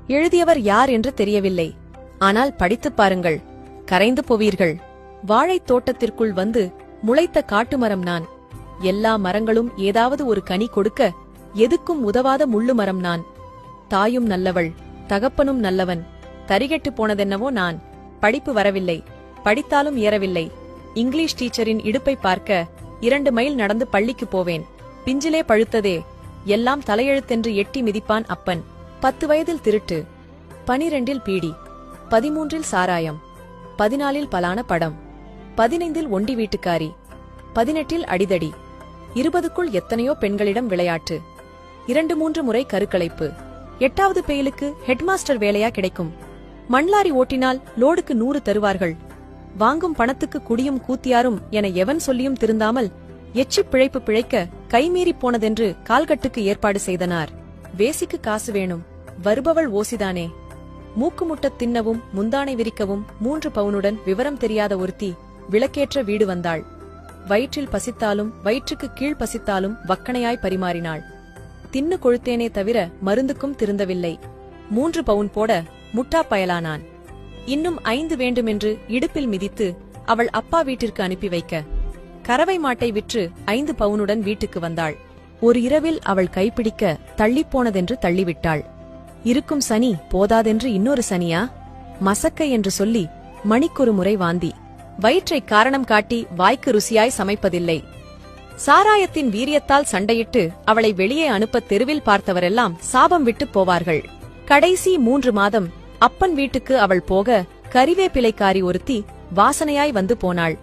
எழுதியவர் யார் என்று தெரியவில்லை. ஆனால் படித்துப் பாருங்கள், கரைந்து போவீர்கள். வாழைத் தோட்டத்திற்குள் வந்து முளைத்த காட்டுமரம் நான். எல்லா மரங்களும் ஏதாவது ஒரு கனி கொடுக்க எதுக்கும் உதவாத முள்ளு மரம் நான். தாயும் நல்லவள், தகப்பனும் நல்லவன். தரிகெட்டு போனதென்னவோ நான். படிப்பு வரவில்லை, படித்தாலும் ஏறவில்லை. இங்கிலீஷ் டீச்சரின் இடுப்பை பார்க்க 2 மைல் நடந்து பள்ளிக்கு போவேன். பிஞ்சிலே பழுத்ததே, எல்லாம் தலையெழுத்தென்று எட்டி மிதிப்பான் அப்பன். 10 வயதில் திருட்டு, 12இல் பீடி, 13இல் சாராயம், 14இல் பலான படம், 15இல் ஒண்டி வீட்டுக்காரி, 18இல் அடிதடி, 20க்குள் எத்தனையோ பெண்களிடம் விளையாட்டு, 2-3 முறை கருக்கலைப்பு. 8வது பெயிலுக்கு ஹெட்மாஸ்டர் வேலையா கிடைக்கும். மண்லாரி ஓட்டினால் லோடுக்கு 100 தருவார்கள். வாங்கும் பணத்துக்கு குடியும் கூத்தியாரும் என எவன் சொல்லியும் திருந்தாமல் எச்சிப் பிழைப்பு பிழைக்க கைமீறி போனதென்று கால்கட்டுக்கு ஏற்பாடு செய்தனார். வேசிக்கு காசு வேணும், வருபவள் ஓசிதானே. மூக்குமுட்டத் தின்னவும் முந்தானை விரிக்கவும் 3 பவுனுடன் விவரம் தெரியாத ஒருத்தி விளக்கேற்ற வீடு வந்தாள். வயிற்றில் பசித்தாலும் வயிற்றுக்கு கீழ் பசித்தாலும் வக்கணையாய் பரிமாறினாள். தின்னு கொழுத்தேனே தவிர மருந்துக்கும் திருந்தவில்லை. 3 பவுன் போட முட்டா பயலானான். இன்னும் 5 வேண்டுமென்று இடுப்பில் மிதித்து அவள் அப்பா வீட்டிற்கு அனுப்பி வைக்க கறவை மாட்டை விற்று 5 பவுனுடன் வீட்டுக்கு வந்தாள். ஒரு இரவில் அவள் கைப்பிடிக்க தள்ளிப்போனதென்று தள்ளிவிட்டாள். இருக்கும் சனி போதாதென்று இன்னொரு சனியா? மசக்கை என்று சொல்லி மணிக்கொரு முறை வாந்தி. வயிற்றை காரணம் காட்டி வாய்க்கு ருசியாய் சமைப்பதில்லை. சாராயத்தின் வீரியத்தால் சண்டையிட்டு அவளை வெளியே அனுப்ப தெருவில் பார்த்தவரெல்லாம் சாபம் விட்டு போவார்கள். கடைசி 3 மாதம் அப்பன் வீட்டுக்கு அவள் போக கறிவேப்பிலைக்காரி ஒருத்தி வாசனையாய் வந்து போனாள்.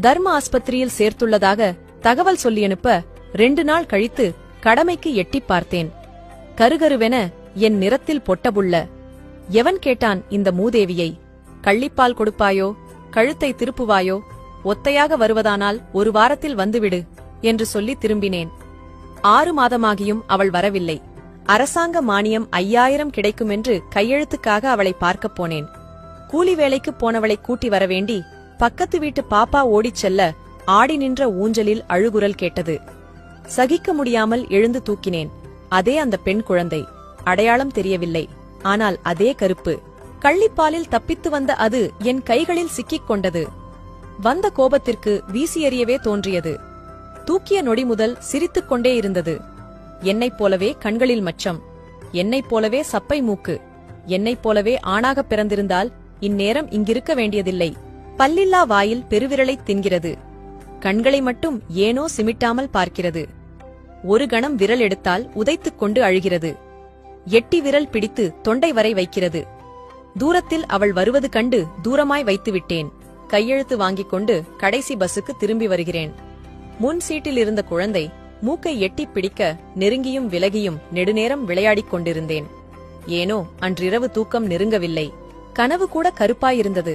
தர்ம ஆஸ்பத்திரியில் சேர்த்துள்ளதாக தகவல் சொல்லியனுப்ப 2 நாள் கழித்து கடமைக்கு எட்டிப் பார்த்தேன். கருகருவென என் நிறத்தில் பொட்டபுள்ள. எவன் கேட்டான் இந்த மூதேவியை? கள்ளிப்பால் கொடுப்பாயோ, கழுத்தை திருப்புவாயோ, ஒத்தையாக வருவதானால் 1 வாரத்தில் வந்துவிடு என்று சொல்லி திரும்பினேன். 6 மாதமாகியும் அவள் வரவில்லை. அரசாங்க மானியம் 5000 கிடைக்குமென்று கையெழுத்துக்காக அவளை பார்க்கப் போனேன். கூலி வேலைக்கு போனவளை கூட்டி வரவேண்டி பக்கத்து வீட்டு பாப்பா ஓடிச் செல்ல ஆடி நின்ற ஊஞ்சலில் அழுகுரல் கேட்டது. சகிக்க முடியாமல் எழுந்து தூக்கினேன். அதே அந்த பெண் குழந்தை. அடையாளம் தெரியவில்லை, ஆனால் அதே கருப்பு. கள்ளிப்பாலில் தப்பித்து வந்த அது என் கைகளில் சிக்கிக் கொண்டது. வந்த கோபத்திற்கு வீசி எறியவே தோன்றியது. தூக்கிய நொடி முதல் சிரித்துக் கொண்டே இருந்தது. என்னைப் போலவே கண்களில் மச்சம், என்னைப் போலவே சப்பை மூக்கு, என்னைப் போலவே ஆணாகப் பிறந்திருந்தால் இந்நேரம் இங்கிருக்க வேண்டியதில்லை. பல்லில்லா வாயில் பெருவிரலைத் தின்கிறது. கண்களை மட்டும் ஏனோ சிமிட்டாமல் பார்க்கிறது. ஒரு கணம் விரல் எடுத்தால் உதைத்துக் கொண்டு அழுகிறது. எட்டி விரல் பிடித்து தொண்டை வரை வைக்கிறது. தூரத்தில் அவள் வருவது கண்டு தூரமாய் வைத்துவிட்டேன். கையெழுத்து வாங்கிக் கொண்டு கடைசி பஸ்ஸுக்கு திரும்பி வருகிறேன். முன் சீட்டில் இருந்த குழந்தை மூக்கை எட்டிப் பிடிக்க நெருங்கியும் விலகியும் நெடுநேரம் விளையாடிக் கொண்டிருந்தேன். ஏனோ அன்றிரவு தூக்கம் நெருங்கவில்லை. கனவு கூட கருப்பாயிருந்தது.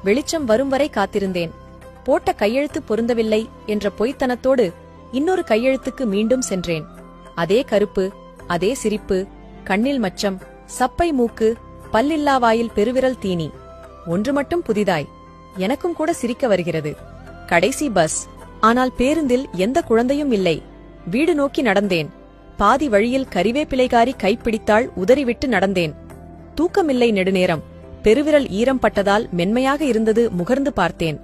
வெளிச்சம் வரும் வரை காத்திருந்தேன். போட்ட கையெழுத்து பொருந்தவில்லை என்ற பொய்த்தனத்தோடு இன்னொரு கையெழுத்துக்கு மீண்டும் சென்றேன். அதே கருப்பு, அதே சிரிப்பு, கண்ணில் மச்சம், சப்பை மூக்கு, பல்லில்லா வாயில் பெருவிரல் தீனி. ஒன்று மட்டும் புதிதாய், எனக்கும் கூட சிரிக்க வருகிறது. கடைசி பஸ். ஆனால் பேருந்தில் எந்த குழந்தையும் இல்லை. வீடு நோக்கி நடந்தேன். பாதி வழியில் கறிவேப்பிலைக்காரி கைப்பிடித்தாள். உதறிவிட்டு நடந்தேன். தூக்கமில்லை நெடுநேரம். பெருவிரல் ஈரம் பட்டதால் மென்மையாக இருந்தது. முகர்ந்து பார்த்தேன்.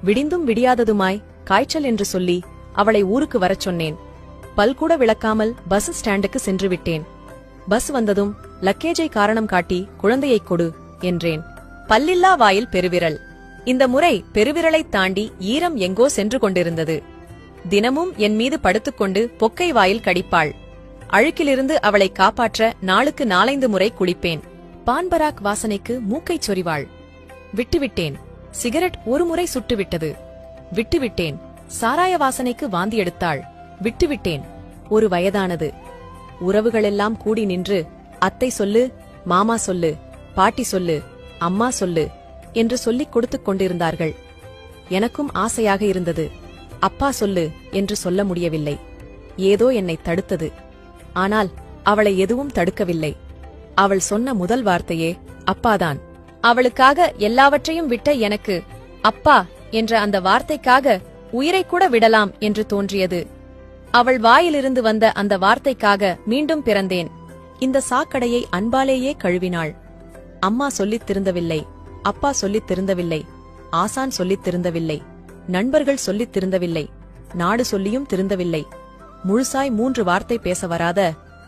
விடிந்தும் விடியாததுமாய் காய்ச்சல் என்று சொல்லி அவளை ஊருக்கு வரச் சொன்னேன். பல்கூட விளக்காமல் பஸ் ஸ்டாண்டுக்கு சென்று விட்டேன். பஸ் வந்ததும் லக்கேஜை காரணம் காட்டி குழந்தையைக் கொடு என்றேன். பல்லில்லா வாயில் பெருவிரல். இந்த முறை பெருவிரலைத் தாண்டி ஈரம் எங்கோ சென்று கொண்டிருந்தது. தினமும் என் மீது படுத்துக்கொண்டு பொக்கை வாயில் கடிப்பாள். அழுக்கிலிருந்து அவளை காப்பாற்ற நாளுக்கு 4-5 முறை குளிப்பேன். பான்பராக் வாசனைக்கு மூக்கைச் சொறிவாள். விட்டுவிட்டேன். சிகரெட் ஒரு முறை சுட்டுவிட்டது. விட்டுவிட்டேன். சாராய வாசனைக்கு வாந்தி எடுத்தாள். விட்டுவிட்டேன். ஒரு வயதானது. உறவுகளெல்லாம் கூடி நின்று அத்தை சொல்லு, மாமா சொல்லு, பாட்டி சொல்லு, அம்மா சொல்லு என்று சொல்லிக் கொடுத்துக் கொண்டிருந்தார்கள். எனக்கும் ஆசையாக இருந்தது. அப்பா சொல்லு என்று சொல்ல முடியவில்லை. ஏதோ என்னை தடுத்தது. ஆனால் அவளை எதுவும் தடுக்கவில்லை. அவள் சொன்ன முதல் வார்த்தையே அப்பாதான். அவளுக்காக எல்லாவற்றையும் விட்ட எனக்கு அப்பா என்ற அந்த வார்த்தைக்காக உயிரை கூட விடலாம் என்று தோன்றியது. அவள் வாயிலிருந்து வந்த அந்த வார்த்தைக்காக மீண்டும் பிறந்தேன். இந்த சாக்கடையை அன்பாலேயே கழுவினாள். அம்மா சொல்லித் திருந்தவில்லை, அப்பா சொல்லித் திருந்தவில்லை, ஆசான் சொல்லித் திருந்தவில்லை, நண்பர்கள் சொல்லித் திருந்தவில்லை, நாடு சொல்லியும் திருந்தவில்லை. முழுசாய் 3 வார்த்தை பேச வராத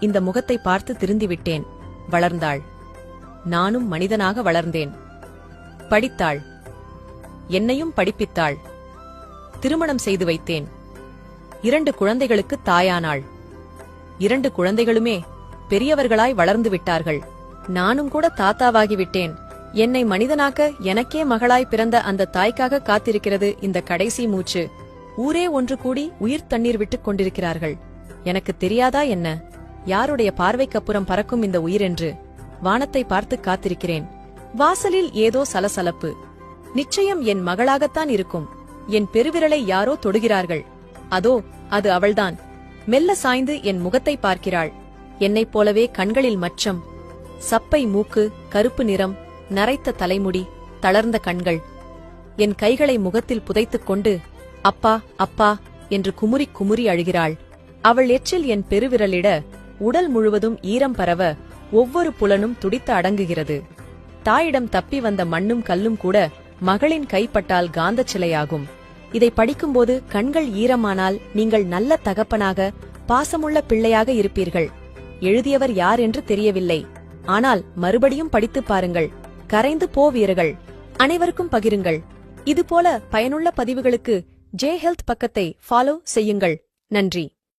இந்த முகத்தை பார்த்து திருந்திவிட்டேன். வளர்ந்தாள். நானும் மனிதனாக வளர்ந்தேன். படித்தாள். என்னையும் படிப்பித்தாள். திருமணம் செய்து வைத்தேன். 2 குழந்தைகளுக்கு தாயானாள். 2 குழந்தைகளுமே பெரியவர்களாய் வளர்ந்து விட்டார்கள். நானும் கூட தாத்தாவாகிவிட்டேன். என்னை மனிதனாக்க எனக்கே மகளாய் பிறந்த அந்த தாய்க்காக காத்திருக்கிறது இந்த கடைசி மூச்சு. ஊரே ஒன்று கூடி உயிர் தண்ணீர் விட்டுக் கொண்டிருக்கிறார்கள். எனக்கு தெரியாதா என்ன, யாருடைய பார்வைக்கப்புறம் பறக்கும் இந்த உயிர் என்று? வானத்தை பார்த்து காத்திருக்கிறேன். வாசலில் ஏதோ சலசலப்பு. நிச்சயம் என் மகளாகத்தான் இருக்கும். என் பெருவிரலை யாரோ தொடுகிறார்கள். அதோ அது அவள்தான். மெல்ல சாய்ந்து என் முகத்தை பார்க்கிறாள். என்னைப் போலவே கண்களில் மச்சம், சப்பை மூக்கு, கருப்பு நிறம், நரைத்த தலைமுடி, தளர்ந்த கண்கள். என் கைகளை முகத்தில் புதைத்துக் கொண்டு அப்பா அப்பா என்று குமுறி குமுறி அழுகிறாள். அவள் எச்சில் என் பெருவிரலிட உடல் முழுவதும் ஈரம் பரவ ஒவ்வொரு புலனும் துடித்து அடங்குகிறது. தாயிடம் தப்பி வந்த மண்ணும் கல்லும் கூட மகளின் கைப்பட்டால் காந்தச் சிலையாகும். இதை படிக்கும்போது கண்கள் ஈரமானால் நீங்கள் நல்ல தகப்பனாக, பாசமுள்ள பிள்ளையாக இருப்பீர்கள். எழுதியவர் யார் என்று தெரியவில்லை. ஆனால் மறுபடியும் படித்துப் பாருங்கள். கரைந்து போவீர்கள். அனைவருக்கும் பகிருங்கள். இதுபோல பயனுள்ள பதிவுகளுக்கு ஜே ஹெல்த் பக்கத்தை ஃபாலோ செய்யுங்கள். நன்றி.